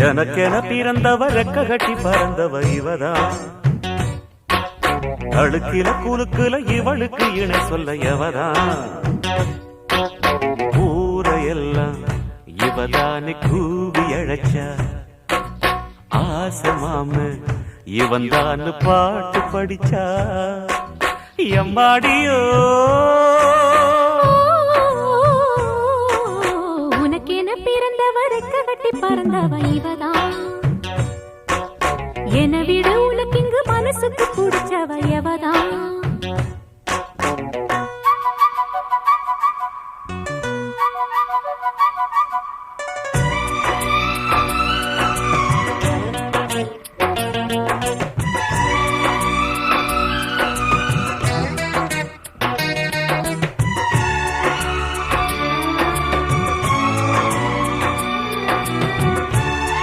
எனக்கென பிறந்தவ ரெக்க கட்டி பறந்தவ இவதான் அழுக்கில குலுக்குல இவளுக்கு இணை சொல்ல எவதான் ஊரையெல்லாம் இவதானே கூவி அழைச்சா ஆசமாம இவன் தான் பாட்டு படிச்சா எம்மாடியோ உனக்கென பிறந்தவ ரெக்க கட்டி பறந்தவ இவதான் என விட உனக்கு இங்கு மனசுக்கு பிடிச்சவ எவதான்